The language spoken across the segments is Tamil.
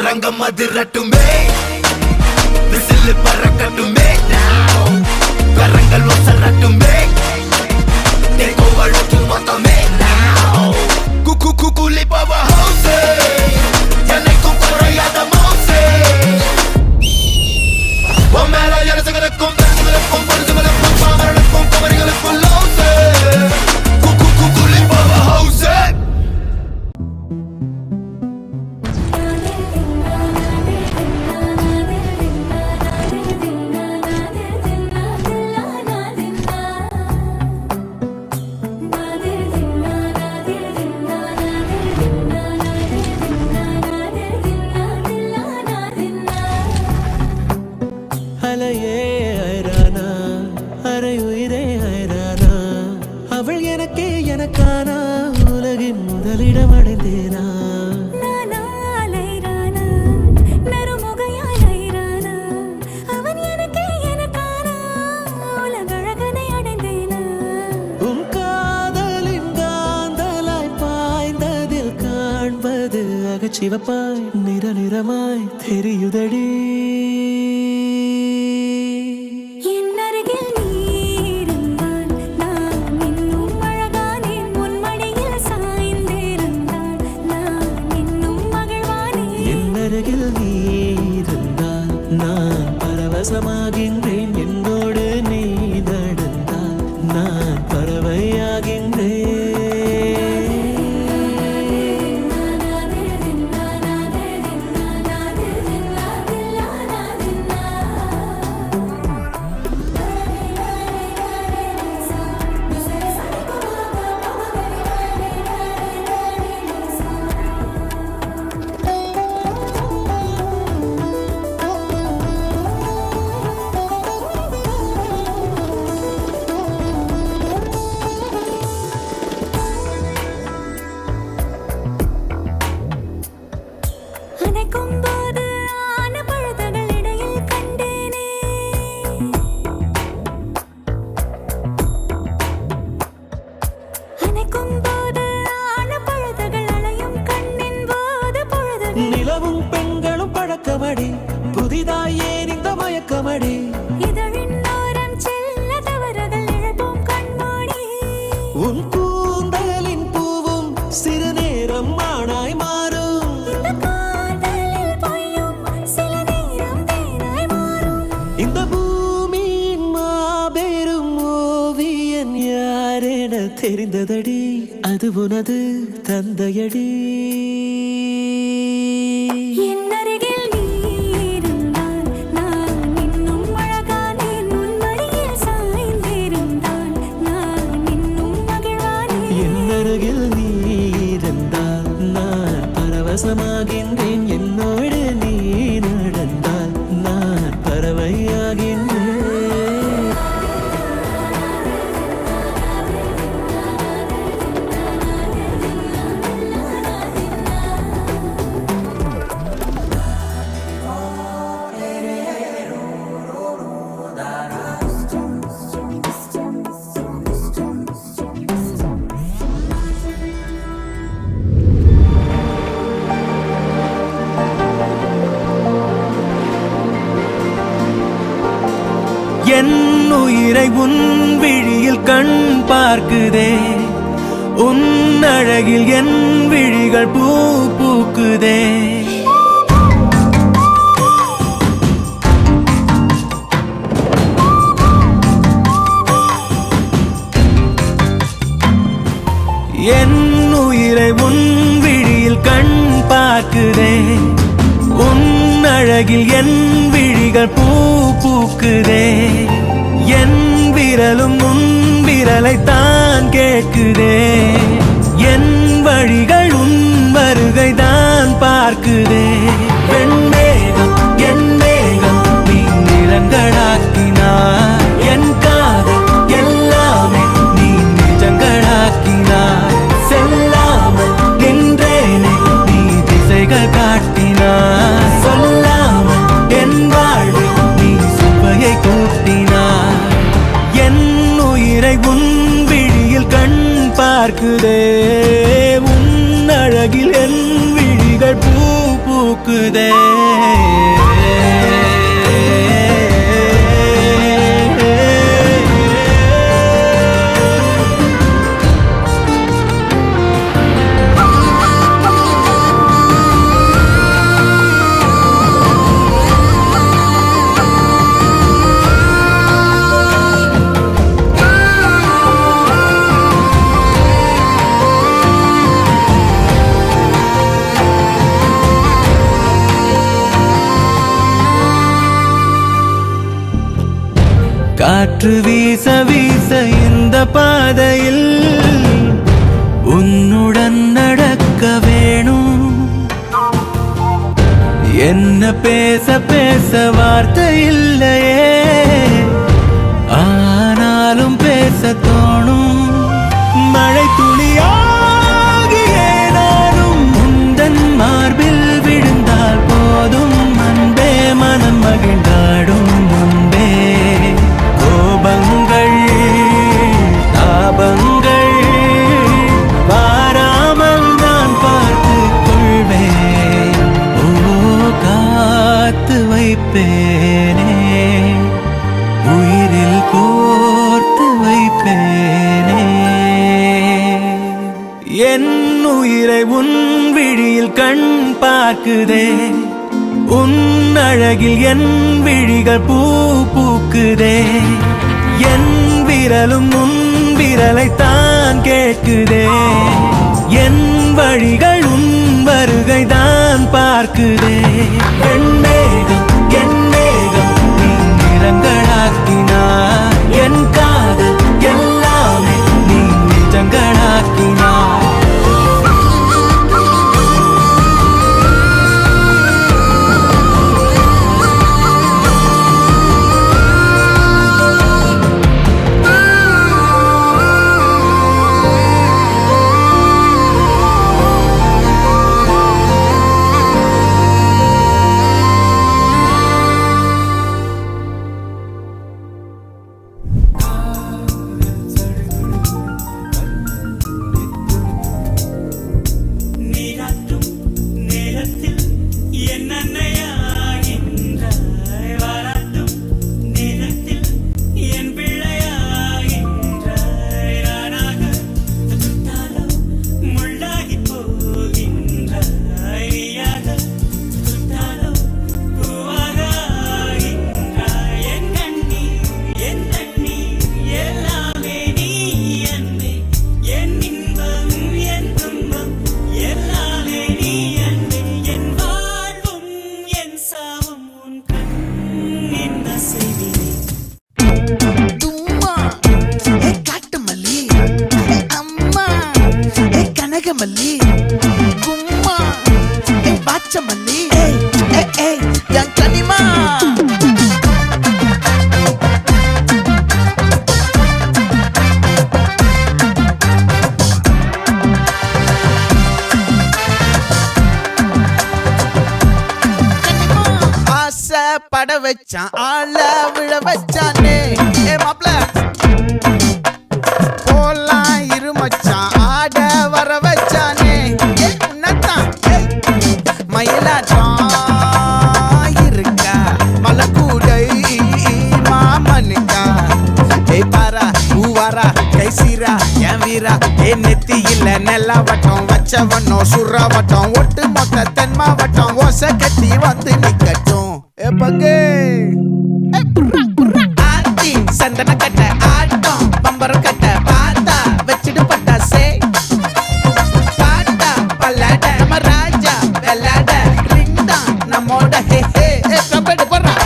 அரங்கம் அதிரட்டுமே, விசில் பறக்கட்டுமே, கரங்கள் வசரட்டுமே, தேக்கோவழுத்து மொத்தமே குலி பவ ஹவுஸே, என்னைக்கும் குறையாத மவுசே, உன் மேல அரசுகளுக்கும் பெருசுகளுக்கும் பொருசுகளுக்கும் பாமரனுக்கும் குமரிகளுக்கும் லவுசே, குலி பவ ஹவுஸே. எனக்கானா உலகின் முதலிடம் அடைந்தேனா உன் காதலின் காந்தலாய் பாய்ந்ததில் காண்பது அகச்சிவப்பாய் நிற நிறமாய் தெரியுதடி. நான் பரவசமாகின்றேன், என்னோடு நீ நடந்தால் நான் பறவையாகின்றேன். நிலவும் பெண்களும் பழக்கமடி, புதிதாய் ஏன் இந்த மயக்கமடி, உன் கூந்தலின் பூவும் சிறு நேரம் மானாய் மாறும், இந்த பூமியின் மாபெரும் ஓவியன் யாரென தெரிந்ததடி, அது உனது தந்தையடி. பரவசமாகின்றேன், என்னோடு நீ நடந்தால் நான் பறவையாகின்றேன். என் உயிரை உன் விழியில் கண் பார்க்குதே, உன் அழகில் என் விழிகள் பூ பூக்குதே. என் உயிரை உன் விழியில் கண் பார்க்குதே, உன் அழகில் என் விழிகள் பூ பூக்குதே. என் விரலும் உன் விரலைத்தான் கேட்குதே, என் வழிகள் உன் வருகைதான் பார்க்குதே. வெண்மேகம் என் மேகம் நீ நிறங்களாக்கினாய், என் காதல் எல்லாமே நீ நிஜங்களாக்கினாய். செல்லாமல் நின்றேனே நீ திசைகள் காட்டினாய், சொல்லாமல் என் வாழ்வு நீ சுவையை கூட்டினாய். என் உயிரை உன் விழியில் கண் பார்க்குதே, உன் அழகில் என் விழிகள் பூ பூக்குதே. காற்று வீச வீச இந்த பாதையில் உன்னுடன் நடக்க வேணும். என்ன பேச பேச வார்த்தை இல்லையே, ஆனாலும் பேச தோணும். மழை துளியாகியே நானும் உந்தன் மார்பில் விழுந்தால் போதும். அன்பே மனம் மகிழ்ந்தாடும் முன்பே கோபங்கள் தாபங்கள் வாராமல் நான் பார்த்து கொள்வேன். ஓ காத்து வைப்பேனே, உயிரில் கோர்த்து வைப்பேனே. என் உயிரை உன் விழியில் கண் பார்க்குதே, உன் அழகில் என் விழிகள் பூ பூக்குதே. என் விரலும் உன் விரலை தான் கேட்குதே, என் வழிகள் உன் வருகை தான் பார்க்குதே. என் மேகம் நீ நிறங்களாக்கினார், என் காதல் எல்லாமே நீ நிஜங்களாக்கினார். மல்லி கும்மா பாச்ச மல்லி என் கனிமா ஆசை பட வச்சான் ஆள விழ வச்சானே ஏ மாப்ள போலாம் இரு மச்சான் ஆட வர வச்சானே உன்னதான் மயிலாட்டம் இருக்கா மலக்கூடை மாமனுக்கா ஏய் பாரா பூவாரா கைசீரா என் வீரா ஏ நெத்தி இல்ல நெல்லா வட்டம் வச்சவனோ சுறா வட்டம் ஒட்டு மொத்த தென் மாவட்டம் ஓசை கட்டி வந்து நிக்கட்டும் ஏ பங்கே ஆத்தி சந்தன கட்ட ஆட்டம் பம்பரம் கட்ட பார்த்தா வச்சிடு பட்டாசே பாட்டா பல்லாட நம்ம ராஜா வெள்ளாட ரிங் தான் நம்மோட ஹே ஹே கபடி போடுறா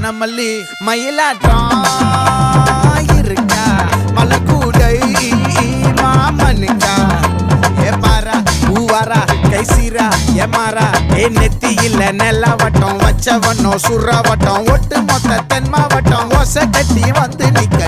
மச்சனமல்லி மயிலாட்டம் இருக்கா மலக்கூடை மாமனுக்கா ஏ பாரா பூவாரா கைசீரா ஏமாறா ஏ நெத்தி இல்ல நெல்லவட்டம் வச்சவனோ சுறவட்டம் ஒட்டு மொத்த தென் மாவட்டம் ஓசை கட்டி வந்து நிக்க